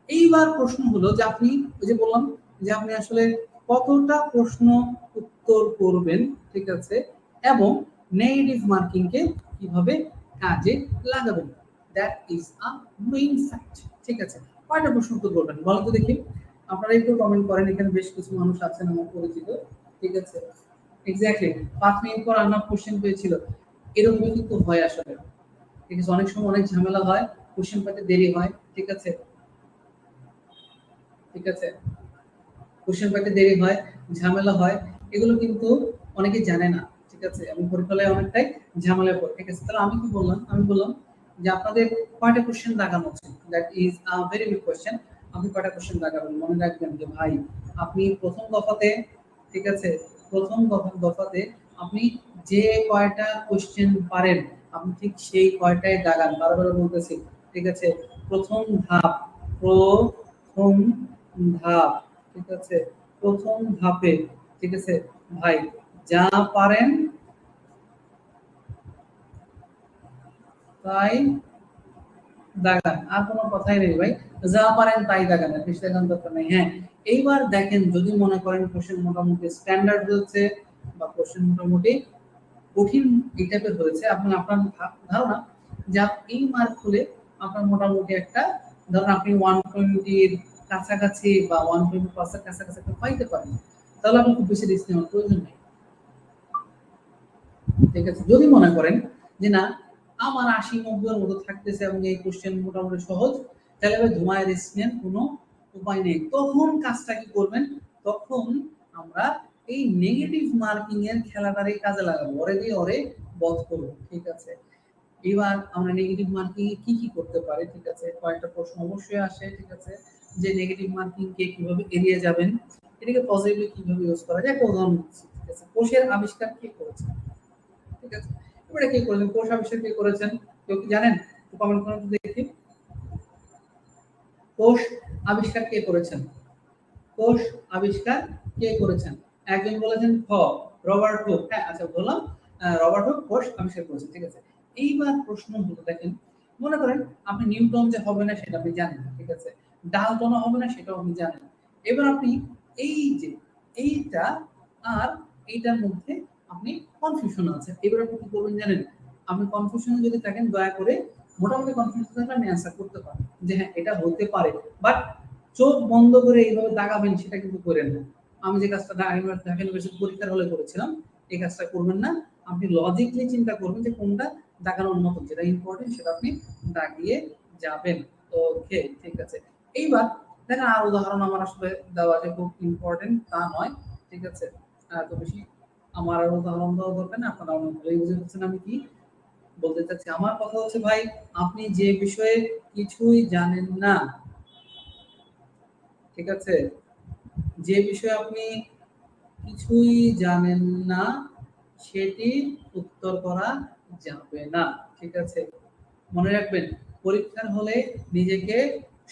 এইবার প্রশ্ন হলো যে আপনি ওই যে বললাম যে আপনি আসলে কতটা প্রশ্ন উত্তর করবেন, ঠিক আছে, এবং নেগেটিভ মার্কিং কে কিভাবে কাজে লাগাবেন, that is a main fact. ঠিক আছে, কয়টা প্রশ্ন উত্তর করবেন বলেন তো দেখি, আপনারা একটু কমেন্ট করেন, এখানে বেশ কিছু মানুষ আছেন আমার পরিচিত। ঠিক আছে, এক্স্যাক্টলি 5 মিনিট পর আনা কোশ্চেন পেয়েছিল, এরকমই কিন্তু হয় আসলে। ঠিক আছে, অনেক সময় অনেক ঝামেলা হয়, কোশ্চেন পেতে দেরি হয়। ঠিক আছে, ঠিক আছে, কোশ্চেন পেতে দেরি হয়, ঝামেলা হয়, এগুলো কিন্তু অনেকে জানে না। ঠিক আছে, এবং পরীক্ষায় অনেকটাই ঝামেলা পড়ে। ঠিক আছে, তাহলে আমি কি বললাম, আমি বললাম যে আপনাদের কয়টা কোশ্চেন দাগানো আছে, that is a very big question. আপনি কয়টা কোশ্চেন দাগাবেন মনে রাখবেন যে ভাই আপনি প্রথম দফাতে, ঠিক আছে, প্রথম দফাতে আপনি যে কয়টা কোশ্চেন পারেন আপনি ঠিক সেই কয়টাই দাগান, বারবার বলতেছি। ঠিক আছে, প্রথম ধাপ, প্রথম ধাপ, ঠিক আছে, প্রথম ধাপে, ঠিক আছে ভাই, যা পারেন তাই দাগান, আর কোনো কথাই নেই ভাই, যা পারেন তাই দাগান, বেশি দাগান দরকার নেই। হ্যাঁ, এইবার দেখেন যদি মনে করেন কোশ্চেন মোটামুটি স্ট্যান্ডার্ড হয়েছে বা কোশ্চেন মোটামুটি কঠিন এই টাইপের হয়েছে, আপনি আপনার ধারণা যে এই মার্ক হলে আপনার মোটামুটি একটা, ধরুন আপনি 120 এর কাছাকাছি বা 120 প্লাসের কাছাকাছি পাইতে পারেন, তাহলে আপনি খুব বেশি রিস্ক নেওয়ার প্রয়োজন নেই। ঠিক আছে, যদি মনে করেন যে না আমার 80-90 এর মতো থাকতেছে এবং এই কোশ্চেন মোটামুটি সহজ, তাহলে ভাই ধুমায় রিস্ক নেন, কোনো উপায় নেই। তখন কাজটা কি করবেন, তখন আমরা এই নেগেটিভ মার্কিং এর খেলাটারে কাজে লাগাবো, ওরে দিয়ে ওরে বধ করব। ঠিক আছে, এবার আমরা নেগেটিভ মার্কিং এ কি কি করতে পারি, ঠিক আছে, কয়েকটা প্রশ্ন অবশ্যই আসে। ঠিক আছে, যে নেগেটিভ মার্কিং কে কিভাবে এড়িয়ে যাবেন, এটাকে পজিটিভলি কিভাবে ইউজ করা যায়, একটা উদাহরণ দিচ্ছি। ঠিক আছে, কোষের আবিষ্কার কে করেছে, ঠিক আছে, এবারে কে করেছেন, কোষ আবিষ্কার কে করেছেন, কেউ কি জানেন? কমেন্ট করুন তো দেখি, কোষ আবিষ্কার কে করেছেন, কোষ আবিষ্কার কে করেছেন? একজন বলেছেন খ, রবার্ট হুক। হ্যাঁ, আচ্ছা বললাম রবার্ট হুক কোষ আবিষ্কার করেছেন। ঠিক আছে, এইবার প্রশ্ন হলো দেখেন, মনে করেন আপনি নিউটন যে হবে না সেটা আপনি জানেন, ঠিক আছে, ডালটন হবে না সেটাও আপনি জানেন। এবার আপনি এই যে এইটা আর এইটার মধ্যে আপনি কনফিউশন আছে, এবার আপনি কি করবেন জানেন? আপনি কনফিউশনে যদি থাকেন দয়া করে মোটামুটি কনফিউশন থাকলে আপনি অ্যান্সার করতে পারেন যে হ্যাঁ এটা হতে পারে, বাট চোখ বন্ধ করে এইভাবে দাগাবেন সেটা কিন্তু করেন না। আমি যে কাজটা ঢাকা ইউনিভার্সিটি পরীক্ষার হলে করেছিলাম এই কাজটা করবেন না। আপনি লজিকলি চিন্তা করবেন যে কোনটা দাগানোর মতো, যেটা ইম্পর্টেন্ট সেটা আপনি দাগিয়ে যাবেন। ওকে, ঠিক আছে। এইবার দেখেন আর উদাহরণ আমার আসলে দেওয়া যে খুব ইম্পর্টেন্ট তা নয়। ঠিক আছে, এত বেশি আমার আর উদাহরণ দেওয়া দরকার না, আপনারা অনেক ভালোই বুঝে পাচ্ছেন আমি কি বলতে চাচ্ছি। আমার কথা হচ্ছে ভাই আপনি যে বিষয়ে কিছুই জানেন না, ঠিক আছে, যে বিষয়ে আপনি কিছুই জানেন না সেটি উত্তর করা যাবে না। ঠিক আছে, মনে রাখবেন পরীক্ষার হলে নিজেকে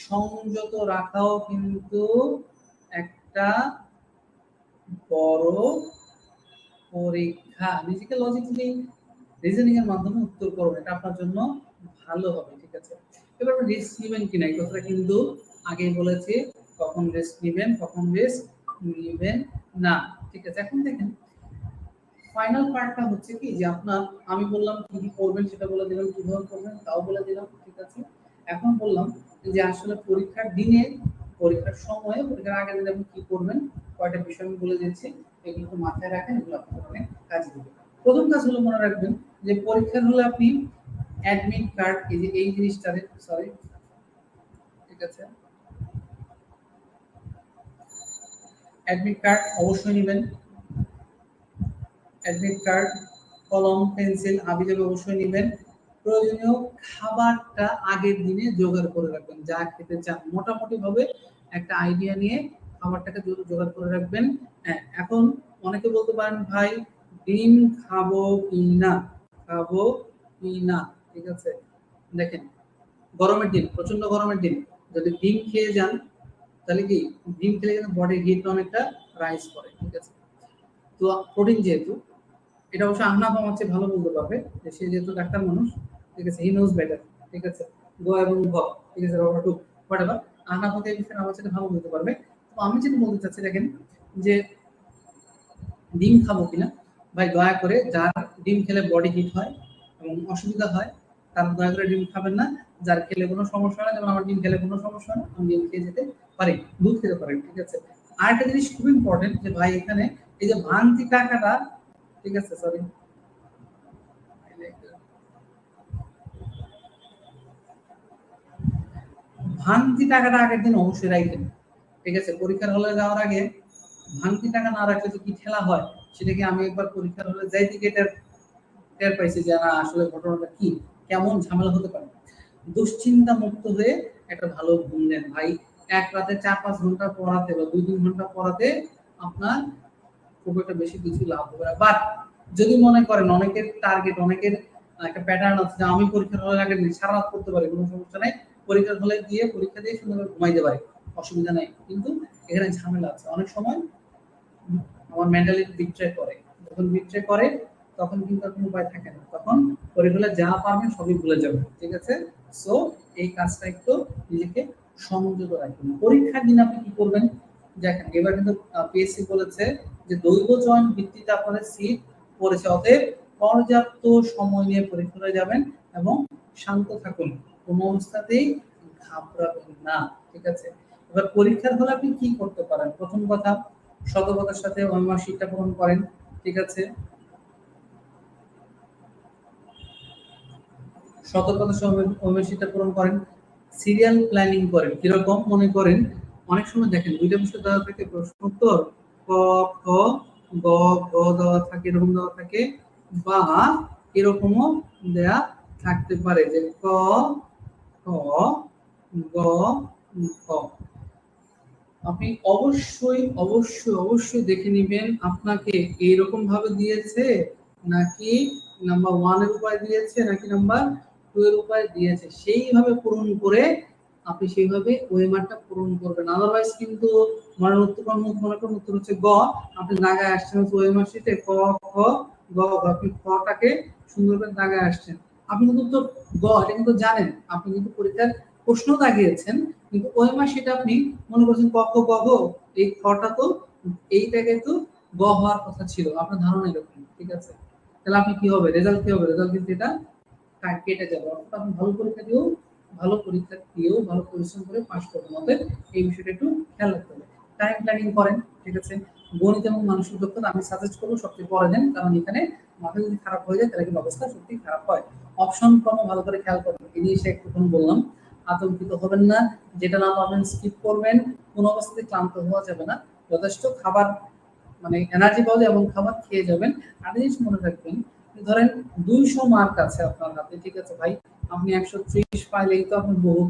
সংযত রাখাও কিন্তু একটা বড় পরীক্ষা। নিজেকে লজিক্যালি রিজনিং এর মাধ্যমে উত্তর করুন, এটা আপনার জন্য ভালো হবে। ঠিক আছে, এবার রিস্ক নেবেন কিনা এই কথাটা কিন্তু আগেই বলেছি, কখন রিস্ক নেবেন কখন রিস্ক নেবেন না। ঠিক আছে, এখন দেখেন ফাইনাল পার্টটা হচ্ছে কি যে আপনার, আমি বললাম কি কি করবেন সেটা বলে দিলাম, কিভাবে করবেন তাও বলে দিলাম। ঠিক আছে, এখন বললাম যে আসলে পরীক্ষার দিনে, পরীক্ষার সময়ে, পরীক্ষার আগের দিন আপনি কি করবেন, কয়টা বিষয় আমি বলে দিচ্ছি, এগুলো একটু মাথায় রাখেন, এগুলো আপনার অনেক কাজে দেবে। প্রথম কাজ হলো মনে রাখবেন যে পরীক্ষার হলে আপনি অ্যাডমিট কার্ড, এই যে এই জিনিসটারে, সরি, ঠিক আছে, অ্যাডমিট কার্ড অবশ্যই নেবেন। অ্যাডমিট কার্ড, কলম, পেন্সিল, হাবিজাবি অবশ্যই নেবেন। প্রয়োজনীয় খাবারটা আগের দিনে জোগাড় করে রাখবেন, যা খেতে চান মোটামুটি ভাবে একটা আইডিয়া নিয়ে খাবারটাকে জোগাড় করে রাখবেন। হ্যাঁ, এখন অনেকে বলতে পারেন ভাই ডিম খাবো কি না, খাবো কি না। ঠিক আছে, দেখেন গরমের দিন, প্রচন্ড গরমের দিন যদি ডিম খেয়ে যান তাহলে কি, ডিম খেলে কিন্তু বডির হিট অনেকটা রাইজ করে। ঠিক আছে, তো প্রোটিন যেহেতু, এটা অবশ্য আহনাফ আমার চেয়ে ভালো বলতে পারবে যে সে যেহেতু ডাক্তার মানুষ। ঠিক আছে, হি নোজ বেটার। ঠিক আছে, গ এবং ঘ, ঠিক আছে, রবার টু হোয়াটএভার, আহনাফ হতে বিষয়ে আমার সাথে ভালো বলতে পারবে। তো আমি যেটা বলতে চাচ্ছি দেখেন যে ডিম খাবো কিনা, ভাই দয়া করে যার ডিম খেলে বডি হিট হয় এবং অসুবিধা হয় তারা দয়া করে ডিম খাবেন না। যার খেলে কোনো সমস্যা হয় না, যেমন আমার ডিম খেলে কোনো সমস্যা হয় না, আমি ডিম খেয়ে যেতে পারি, দুধ খেতে পারি, ঠিক আছে। আরেকটা জিনিস খুব ইম্পর্টেন্ট যে ভাই এখানে এই যে ভাঙতি টাকাটা, ঠিক আছে, সরি, ভাঙতি টাকাটা আগের দিন অবশ্যই রাখবেন, ঠিক আছে। পরীক্ষার হলে যাওয়ার আগে ভাঙতি টাকা না রাখলে যে কি ঠেলা হয় সেটা কি আমি একবার পরীক্ষার হলে যাইতে গিয়ে টের পাইছি যে না আসলে ঘটনাটা কি, কেমন ঝামেলা হতে পারে। দুশ্চিন্তা মুক্ত হয়ে একটা ভালো ঘুম নেন ভাই। এক রাতে 4-5 ঘন্টা পড়াতে বা 2-3 ঘন্টা পড়াতে আপনার খুব একটা বেশি কিছু লাভ হবে না। বাট যদি মনে করেন অনেকের টার্গেট, অনেকের একটা প্যাটার্ন আছে যে আমি পরীক্ষার হলে আগে সারা রাত করতে পারি, কোনো সমস্যা নাই, পরীক্ষার হলে গিয়ে পরীক্ষা দিয়ে সুন্দরভাবে ঘুমাইতে পারি, অসুবিধা নাই। কিন্তু এখানে ঝামেলা আছে, অনেক সময় আমার মেন্টালিটি বিট্রে করে, যখন বিট্রে করে তখন কিন্তু আর কোনো উপায় থাকে না, তখন পরীক্ষা যা পারবেন সবই ভুলে যাবেন, ঠিক আছে। সো এই কাজটা একটু নিজেকে সংযত রাখবেন। পরীক্ষার দিন আপনি কি করবেন দেখেন, এবার কিন্তু পিএসসি বলেছে যে দৈর্ঘ্য চয়ন ভিত্তিতে আপনাদের সিট পড়েছে, অতএব পর্যাপ্ত সময় নিয়ে পরীক্ষায় যাবেন এবং শান্ত থাকুন, কোনো অবস্থাতেই ঘাবড়াবেন না, ঠিক আছে। এবার পরীক্ষার হলে আপনি কি করতে পারেন, প্রথম কথা সতর্কতার সাথে ওএমআর শিটটা পূরণ করেন, ঠিক আছে। সতর্কতার সঙ্গে ওএমআর শিটটা পূরণ করেন, সিরিয়াল প্ল্যানিং করেন। কিরকম মনে করেন অনেক সময় দেখেন দুইটা বিষয় দেওয়া থাকে, প্রশ্ন উত্তর ক খ গ ঘ দেওয়া থাকে, এরকম দেওয়া থাকে, বা এরকমও দেয়া থাকতে পারে যে ক খ গ ঘ। আপনি অবশ্যই অবশ্যই অবশ্যই দেখে নেবেন আপনাকে এইরকম ভাবে দিয়েছে নাকি নাম্বার 1 এর উপায় দিয়েছে নাকি নাম্বার 2 এর উপায় দিয়েছে, সেইভাবে পূরণ করে আপনি সেইভাবে ওএমআরটা পূরণ করবেন। আদারওয়াইজ কিন্তু মনের উত্তর হচ্ছে গ, আপনি দাগায় আসছেন ওএমআর শিটে ক খ গ ঘ, আপনি খটাকে সুন্দর করে দাগায় আসছেন, আপনি কিন্তু উত্তর গ এটা কিন্তু জানেন, আপনি কিন্তু পরীক্ষার প্রশ্ন দাগিয়েছেন, কিন্তু ওএমআর শিটে আপনি মনে করছেন ক খ গ ঘ, এই খটা তো এইটাকে তো গ হওয়ার কথা ছিল, আপনার ধারণা এরকম, ঠিক আছে। তাহলে আপনি কি হবে, রেজাল্ট কি হবে, রেজাল্ট কিন্তু এটা কেটে যাবে। অর্থাৎ আপনি ভালো পরীক্ষা দিয়েও ভালো পরিশ্রম করে পাস করবেন, অতএব এই বিষয়টা একটু খেয়াল রাখতে হবে। টাইম প্ল্যানিং করেন, ঠিক আছে। গণিত এবং মানসিক দক্ষতা আমি সাজেস্ট করবো সবচেয়ে পরে দেন, কারণ এখানে মাথা যদি খারাপ হয়ে যায় তাহলে কিন্তু অবস্থা সত্যি খারাপ হয়। অপশন ক্রম ভালো করে খেয়াল করবেন, এই জিনিসটা একটুখানি বললাম। আতঙ্কিত হবেন না, যেটা না পাবেন স্কিপ করবেন, কোনো অবস্থাতে ক্লান্ত হওয়া যাবে না, যথেষ্ট খাবার মানে এনার্জি পাওয়া যায় এবং খাবার খেয়ে যাবেন। আর জিনিস মনে রাখবেন, ধরেন 200 মার্ক আছে আপনার হাতে, ঠিক আছে ভাই, আপনি 130 পাইলেই তো আপনি বহু,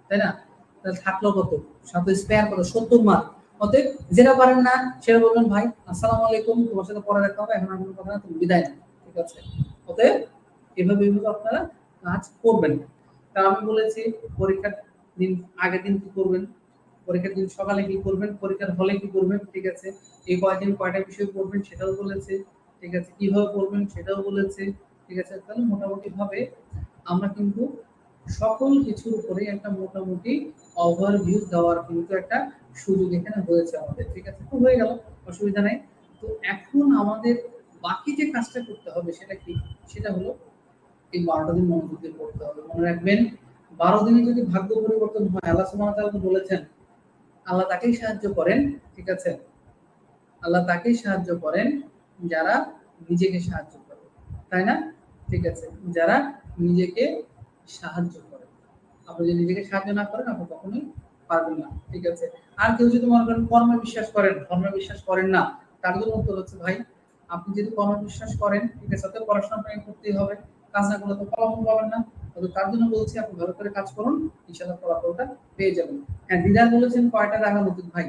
তাই না? তাহলে থাকলো কত, সাথে স্পেয়ার কত, 70 মার্ক। অতএব যেটা পারেন না সেটা বলবেন ভাই আসসালামু আলাইকুম, তোমার সাথে পরে দেখা হবে, এখন আর কোনো কথা না, তুমি বিদায় নাও, ঠিক আছে। অতএব এভাবে আপনারা কাজ করবেন। তা আমি বলেছি পরীক্ষার দিন আগের দিন কি করবেন, পরীক্ষার দিন সকালে কি করবেন, পরীক্ষার হলে কি করবেন, ঠিক আছে। এই কয়দিন কয়টা বিষয় পড়বেন সেটাও বলেছে, ঠিক আছে, কিভাবে পড়বেন সেটাও বলেছে, ঠিক আছে। তাহলে মোটামুটি ভাবে আমরা কিন্তু সকল কিছুর উপরে একটা মোটামুটি ওভারভিউ দেওয়ার কিন্তু একটা সুযোগ এখানে হয়েছে আমাদের, ঠিক আছে। তো হয়ে গেল, অসুবিধা নাই। তো এখন আমাদের বাকি যে কাজটা করতে হবে সেটা কি, সেটা হলো এই 12টা দিন মনোযোগ দিয়ে পড়তে হবে। মনে রাখবেন 12 দিনে যদি ভাগ্য পরিবর্তন হয়, আল্লাহ সুবহানাহু ওয়া তাআলা বলেছেন আল্লাহ তাকেই সাহায্য করেন, ঠিক আছে, আল্লাহ তাকেই সাহায্য করেন যারা নিজেকে সাহায্য করে, তাই না, ঠিক আছে, যারা নিজেকে সাহায্য করে। আপনি যদি নিজেকে সাহায্য না করেন আপনি কখনোই পারবেন না, ঠিক আছে। আর কেউ যদি মনে করেন কর্মে বিশ্বাস করেন, ধর্মে বিশ্বাস করেন না, তার জন্য উত্তর হচ্ছে ভাই আপনি যদি কর্মে বিশ্বাস করেন, ঠিক আছে, তাহলে পড়াশোনা আপনাকে করতেই হবে, কাজ না করলে তো ফলাফল পাবেন না। তবে তার জন্য বলছি আপনি ভালো করে কাজ করুন, ইনশাআল্লাহ ফলাফলটা পেয়ে যাবেন। হ্যাঁ, দিদার বলেছেন কয়টা দাগানো উচিত ভাই,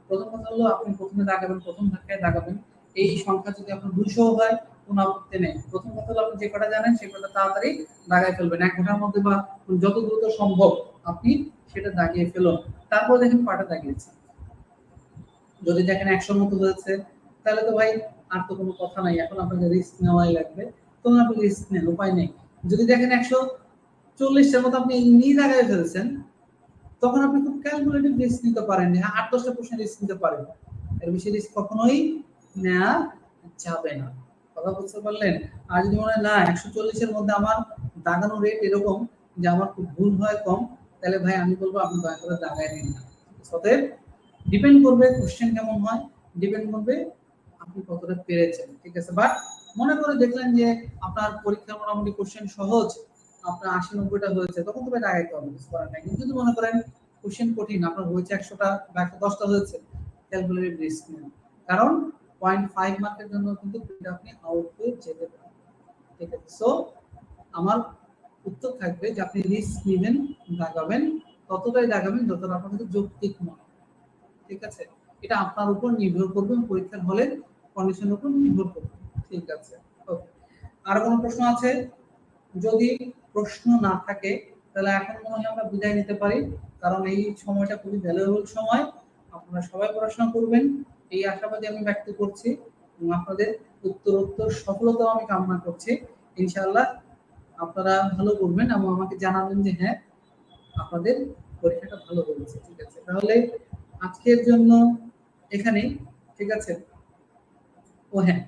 প্রথম কথা হলো আপনি প্রথমে দাগাবেন, প্রথম ধাক্কায় দাগাবেন, এই সংখ্যা যদি আপনার 200 হয় কোনো আপত্তি নেই। প্রথম কথা হলো আপনি যে কটা জানেন সে কটা তাড়াতাড়ি দাগায় ফেলবেন, 1 ঘন্টার মধ্যে বা যত দ্রুত সম্ভব আপনি সেটা দাগিয়ে ফেলুন। তারপর দেখেন কয়টা দাগিয়েছে, যদি দেখেন 100 মতো হয়েছে তাহলে তো ভাই আর তো কোনো কথা নাই, এখন আপনাকে রিস্ক নেওয়াই লাগবে, তো আপনি রিস্ক নেন, উপায় নেই। যদি দেখেন 140টার মতো আপনি এমনি দাগায় ফেলছেন, তখন আপনি খুব ক্যালকুলেটিভ রিস্ক নিতে পারেন, হ্যাঁ 8-10টা প্রশ্ন রিস্ক নিতে পারেন, এর বেশি রিস্ক কখনোই নেওয়া যাবে না। কথা বুঝতে পারলেন? আর যদি মনে হয় না 140 এর মধ্যে আমার দাগানো রেট এরকম যে আমার খুব ভুল হয় কম, তাহলে ভাই আমি বলবো আপনি দয়া করে দাগায় নিন না। অতএব ডিপেন্ড করবে কোশ্চেন কেমন হয়, ডিপেন্ড করবে আপনি কতটা পেরেছেন, ঠিক আছে। বাট মনে করে দেখলেন যে আপনার পরীক্ষার মোটামুটি কোশ্চেন সহজ, আপনার 80-90টা হয়েছে, তখন তো ভাই দাগাইতে হবে, কিছু করার নাই। কিন্তু যদি মনে করেন কোশ্চেন কঠিন, আপনার হয়েছে 100টা বা 110টা হয়েছে, ক্যালকুলেটেড রিস্ক নেন। কারণ 0.5 মার্কের জন্য কিন্তু আপনি আউট হয়ে যেতে পারেন, ঠিক আছে। সো আমার উত্তর থাকবে যে আপনি রিস্ক নেবেন, দাগাবেন, ততটাই দাগাবেন যতটা আপনার কাছে যৌক্তিক মনে হয়, ঠিক আছে। এটা আপনার উপর নির্ভর করবে, পরীক্ষার হলের কন্ডিশনের উপর নির্ভর করবে, ঠিক আছে। ওকে, আর কোনো প্রশ্ন আছে? যদি প্রশ্ন না থাকে তাহলে এখন মনে হয় আমরা বিদায় নিতে পারি, কারণ এই সময়টা খুবই ভ্যালুয়েবল সময়। আপনারা সবাই পড়াশোনা করবেন এই আশাবাদী আমি ব্যক্ত করছি, এবং আপনাদের উত্তরোত্তর সফলতা আমি কামনা করছি। ইনশাআল্লাহ আপনারা ভালো করবেন এবং আমাকে জানাবেন যে হ্যাঁ আপনাদের পরীক্ষাটা ভালো হয়েছে, ঠিক আছে। তাহলে আজকের জন্য এখানেই, ঠিক আছে। ও হ্যাঁ,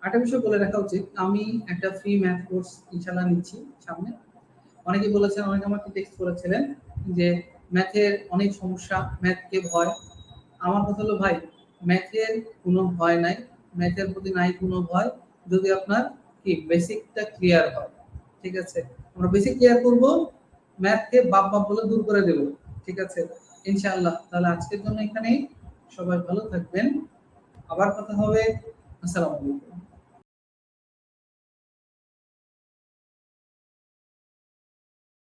আরেকটা বিষয় বলে রাখা উচিত, আমি একটা ফ্রি ম্যাথ কোর্স ইনশাআল্লাহ নিচ্ছি সামনে। অনেকে বলেছেন, অনেকে আমাকে টেক্সট করেছিলেন যে ম্যাথের অনেক সমস্যা, ম্যাথকে ভয়। আমার কথা হলো ভাই, ম্যাথের কোনো ভয় নাই, ম্যাথের প্রতি নাই কোনো ভয়, যদি আপনার কি বেসিকটা ক্লিয়ার হয়, ঠিক আছে। আমরা বেসিক ক্লিয়ার করব, ম্যাথকে বাপ বাপ বলে দূর করে দেব, ঠিক আছে ইনশাআল্লাহ। তাহলে আজকের জন্য এখানেই, সবাই ভালো থাকবেন, আবার কথা হবে। আসসালামু আলাইকুম।